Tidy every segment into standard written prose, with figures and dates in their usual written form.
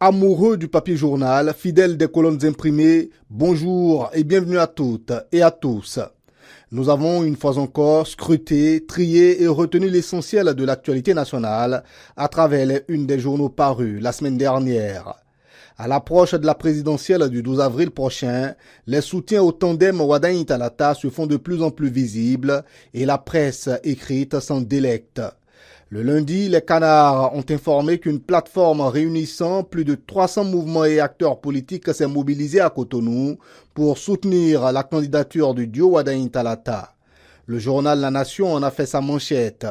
Amoureux du papier journal, fidèles des colonnes imprimées, bonjour et bienvenue à toutes et à tous. Nous avons une fois encore scruté, trié et retenu l'essentiel de l'actualité nationale à travers les unes des journaux parus la semaine dernière. À l'approche de la présidentielle du 12 avril prochain, les soutiens au tandem Wade-Talata se font de plus en plus visibles et la presse écrite s'en délecte. Le lundi, les Canards ont informé qu'une plateforme réunissant plus de 300 mouvements et acteurs politiques s'est mobilisée à Cotonou pour soutenir la candidature du duo Wade-Talata. Le journal La Nation en a fait sa manchette.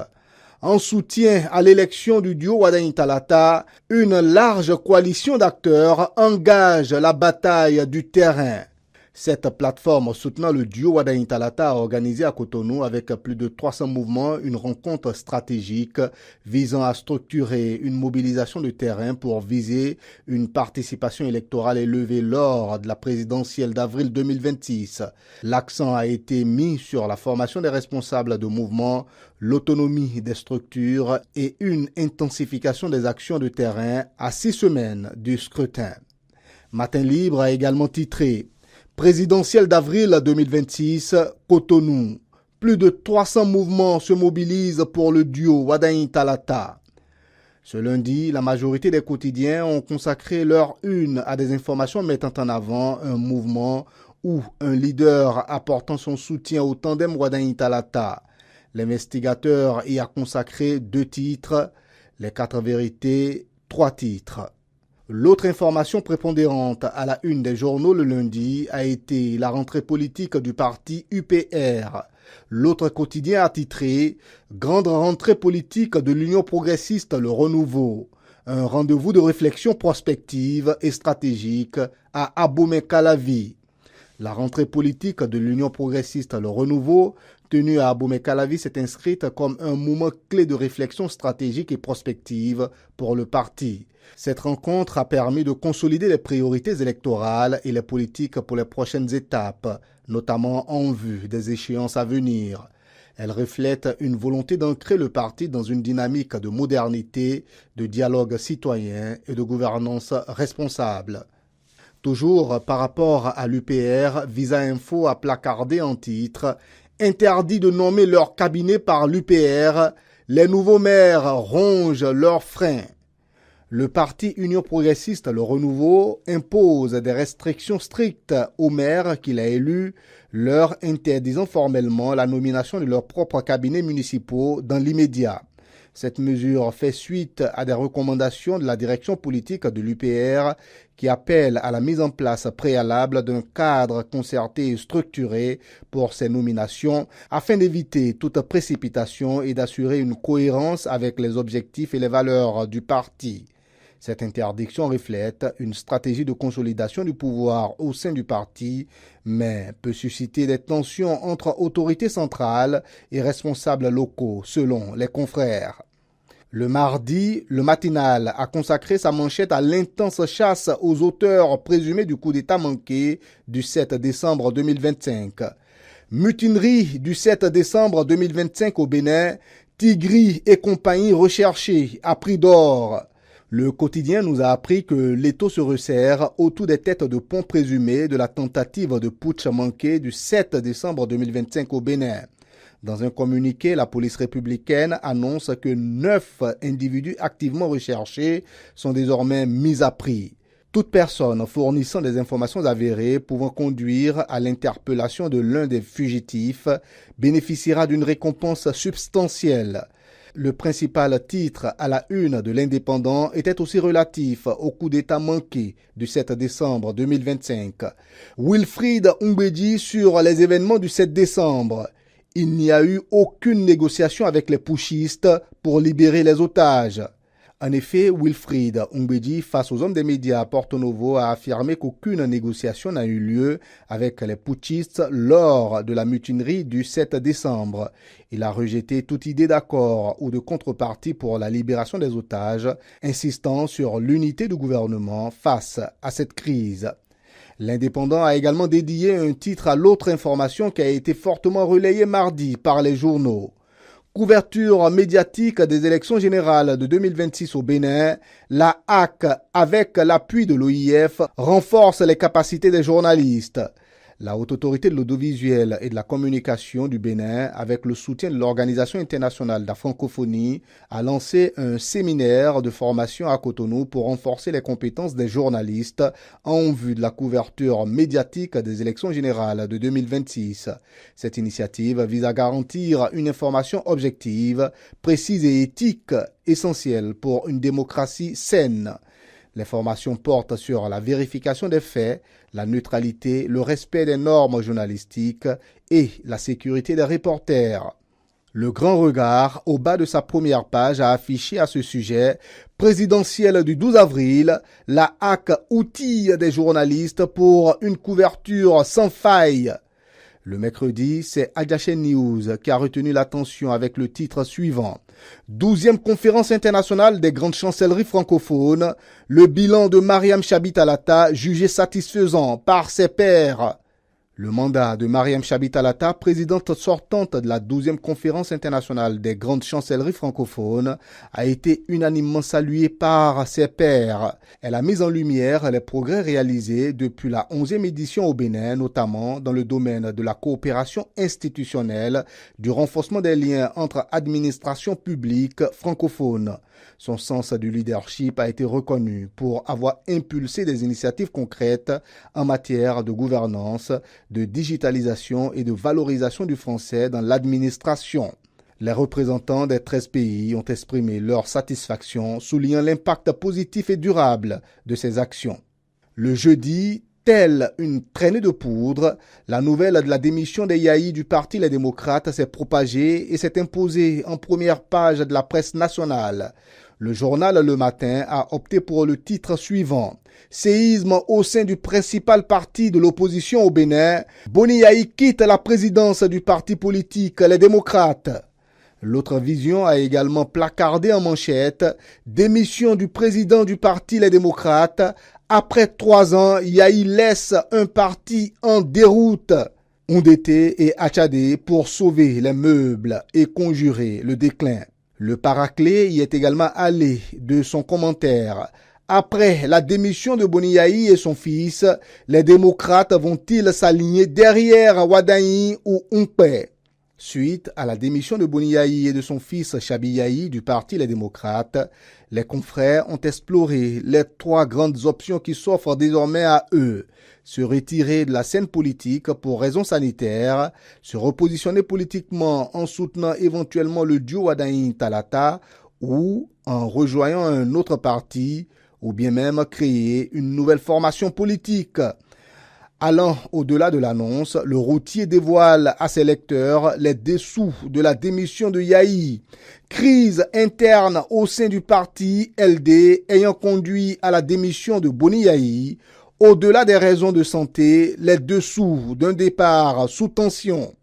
En soutien à l'élection du duo Wade-Talata, une large coalition d'acteurs engage la bataille du terrain. Cette plateforme soutenant le duo Wade-Talata a organisé à Cotonou avec plus de 300 mouvements une rencontre stratégique visant à structurer une mobilisation de terrain pour viser une participation électorale élevée lors de la présidentielle d'avril 2026. L'accent a été mis sur la formation des responsables de mouvements, l'autonomie des structures et une intensification des actions de terrain à 6 semaines du scrutin. Matin Libre a également titré Présidentielle d'avril 2026, Cotonou. Plus de 300 mouvements se mobilisent pour le duo Wade-Talata. Ce lundi, la majorité des quotidiens ont consacré leur une à des informations mettant en avant un mouvement ou un leader apportant son soutien au tandem Wade-Talata. L'investigateur y a consacré 2 titres, les 4 vérités, 3 titres. L'autre information prépondérante à la une des journaux le lundi a été la rentrée politique du parti UPR. L'autre quotidien a titré « Grande rentrée politique de l'Union progressiste Le Renouveau ». Un rendez-vous de réflexion prospective et stratégique à Abomey-Calavi. La rentrée politique de l'Union progressiste Le Renouveau, tenue à Abomey-Calavi, s'est inscrite comme un moment clé de réflexion stratégique et prospective pour le parti. Cette rencontre a permis de consolider les priorités électorales et les politiques pour les prochaines étapes, notamment en vue des échéances à venir. Elle reflète une volonté d'ancrer le parti dans une dynamique de modernité, de dialogue citoyen et de gouvernance responsable. Toujours par rapport à l'UPR, Visa Info a placardé en titre « Interdit de nommer leur cabinet par l'UPR, les nouveaux maires rongent leurs freins ». Le parti Union progressiste Le Renouveau impose des restrictions strictes aux maires qu'il a élus, leur interdisant formellement la nomination de leurs propres cabinets municipaux dans l'immédiat. Cette mesure fait suite à des recommandations de la direction politique de l'UPR qui appelle à la mise en place préalable d'un cadre concerté et structuré pour ces nominations afin d'éviter toute précipitation et d'assurer une cohérence avec les objectifs et les valeurs du parti. Cette interdiction reflète une stratégie de consolidation du pouvoir au sein du parti, mais peut susciter des tensions entre autorités centrales et responsables locaux, selon les confrères. Le mardi, le matinal a consacré sa manchette à l'intense chasse aux auteurs présumés du coup d'État manqué du 7 décembre 2025. Mutinerie du 7 décembre 2025 au Bénin, Tigri et compagnie recherchés à prix d'or. Le quotidien nous a appris que l'étau se resserre autour des têtes de pont présumées de la tentative de putsch manqué du 7 décembre 2025 au Bénin. Dans un communiqué, la police républicaine annonce que 9 individus activement recherchés sont désormais mis à prix. Toute personne fournissant des informations avérées pouvant conduire à l'interpellation de l'un des fugitifs bénéficiera d'une récompense substantielle. Le principal titre à la une de l'Indépendant était aussi relatif au coup d'État manqué du 7 décembre 2025. Wilfried Umbedi sur les événements du 7 décembre. Il n'y a eu aucune négociation avec les putschistes pour libérer les otages. En effet, Wilfried Umbedi, face aux hommes des médias à Porto Novo, a affirmé qu'aucune négociation n'a eu lieu avec les putschistes lors de la mutinerie du 7 décembre. Il a rejeté toute idée d'accord ou de contrepartie pour la libération des otages, insistant sur l'unité du gouvernement face à cette crise. L'Indépendant a également dédié un titre à l'autre information qui a été fortement relayée mardi par les journaux. Couverture médiatique des élections générales de 2026 au Bénin, la HAC, avec l'appui de l'OIF, renforce les capacités des journalistes. La Haute Autorité de l'Audiovisuel et de la Communication du Bénin, avec le soutien de l'Organisation internationale de la francophonie, a lancé un séminaire de formation à Cotonou pour renforcer les compétences des journalistes en vue de la couverture médiatique des élections générales de 2026. Cette initiative vise à garantir une information objective, précise et éthique, essentielle pour une démocratie saine. Les formations portent sur la vérification des faits, la neutralité, le respect des normes journalistiques et la sécurité des reporters. Le Grand Regard, au bas de sa première page, a affiché à ce sujet « Présidentielle du 12 avril, la HAC outille des journalistes pour une couverture sans faille ». Le mercredi, c'est Adjachen News qui a retenu l'attention avec le titre suivant. 12e conférence internationale des grandes chancelleries francophones, le bilan de Mariam Chabi Talata jugé satisfaisant par ses pairs. Le mandat de Mariam Chabi Talata, présidente sortante de la 12e conférence internationale des grandes chancelleries francophones, a été unanimement salué par ses pairs. Elle a mis en lumière les progrès réalisés depuis la 11e édition au Bénin, notamment dans le domaine de la coopération institutionnelle, du renforcement des liens entre administrations publiques francophones. Son sens du leadership a été reconnu pour avoir impulsé des initiatives concrètes en matière de gouvernance, de digitalisation et de valorisation du français dans l'administration. Les représentants des 13 pays ont exprimé leur satisfaction, soulignant l'impact positif et durable de ces actions. Le jeudi, telle une traînée de poudre, la nouvelle de la démission des Yahi du Parti Les Démocrates s'est propagée et s'est imposée en première page de la presse nationale. Le journal Le Matin a opté pour le titre suivant. Séisme au sein du principal parti de l'opposition au Bénin. Boni Yahi quitte la présidence du parti politique Les Démocrates. L'autre vision a également placardé en manchette « Démission du président du parti Les Démocrates. Après 3 ans, Yahi laisse un parti en déroute. » Ondété et Achadé pour sauver les meubles et conjurer le déclin. Le paraclet y est également allé de son commentaire. Après la démission de Boni Yahi et son fils, les démocrates vont-ils s'aligner derrière Wadahi ou Umpe? Suite à la démission de Boni Yahi et de son fils Chabi Yahi du parti Les Démocrates, les confrères ont exploré les 3 grandes options qui s'offrent désormais à eux. Se retirer de la scène politique pour raisons sanitaires, se repositionner politiquement en soutenant éventuellement le duo Wadahi-Talata ou en rejoignant un autre parti ou bien même créer une nouvelle formation politique. Allant au-delà de l'annonce, le routier dévoile à ses lecteurs les dessous de la démission de Yahi. Crise interne au sein du parti LD ayant conduit à la démission de Boni Yahi. Au-delà des raisons de santé, les dessous d'un départ sous tension.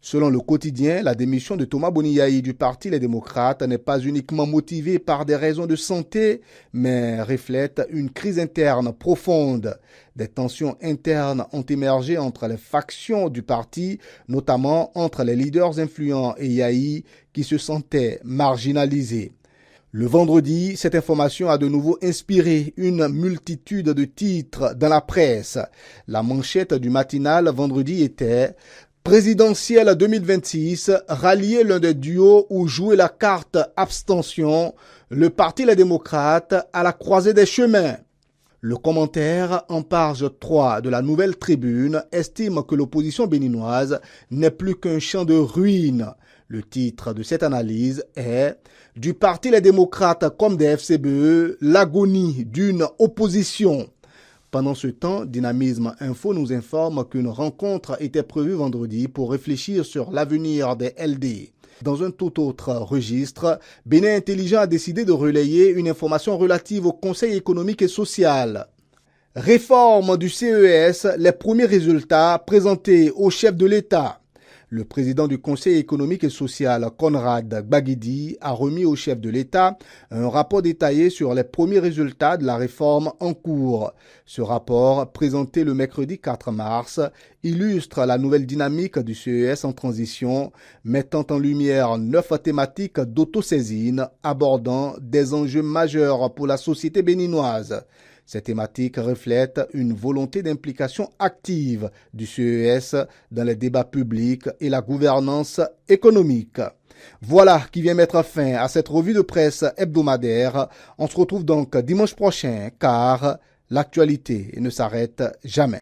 Selon le quotidien, la démission de Thomas Boni Yahi du parti Les Démocrates n'est pas uniquement motivée par des raisons de santé, mais reflète une crise interne profonde. Des tensions internes ont émergé entre les factions du parti, notamment entre les leaders influents et Yahi qui se sentaient marginalisés. Le vendredi, cette information a de nouveau inspiré une multitude de titres dans la presse. La manchette du matinal vendredi était « Présidentielle 2026, rallier l'un des duos ou jouer la carte abstention, le Parti Les Démocrates à la croisée des chemins ». Le commentaire en page 3 de la Nouvelle Tribune estime que l'opposition béninoise n'est plus qu'un champ de ruines. Le titre de cette analyse est « Du Parti Les Démocrates comme des FCBE, l'agonie d'une opposition ». Pendant ce temps, Dynamisme Info nous informe qu'une rencontre était prévue vendredi pour réfléchir sur l'avenir des LD. Dans un tout autre registre, Bénin Intelligent a décidé de relayer une information relative au Conseil économique et social. Réforme du CES, les premiers résultats présentés au chef de l'État. Le président du Conseil économique et social, Conrad Gbagidi, a remis au chef de l'État un rapport détaillé sur les premiers résultats de la réforme en cours. Ce rapport, présenté le mercredi 4 mars, illustre la nouvelle dynamique du CES en transition, mettant en lumière 9 thématiques d'autosaisine abordant des enjeux majeurs pour la société béninoise. Ces thématiques reflètent une volonté d'implication active du CES dans les débats publics et la gouvernance économique. Voilà qui vient mettre fin à cette revue de presse hebdomadaire. On se retrouve donc dimanche prochain car l'actualité ne s'arrête jamais.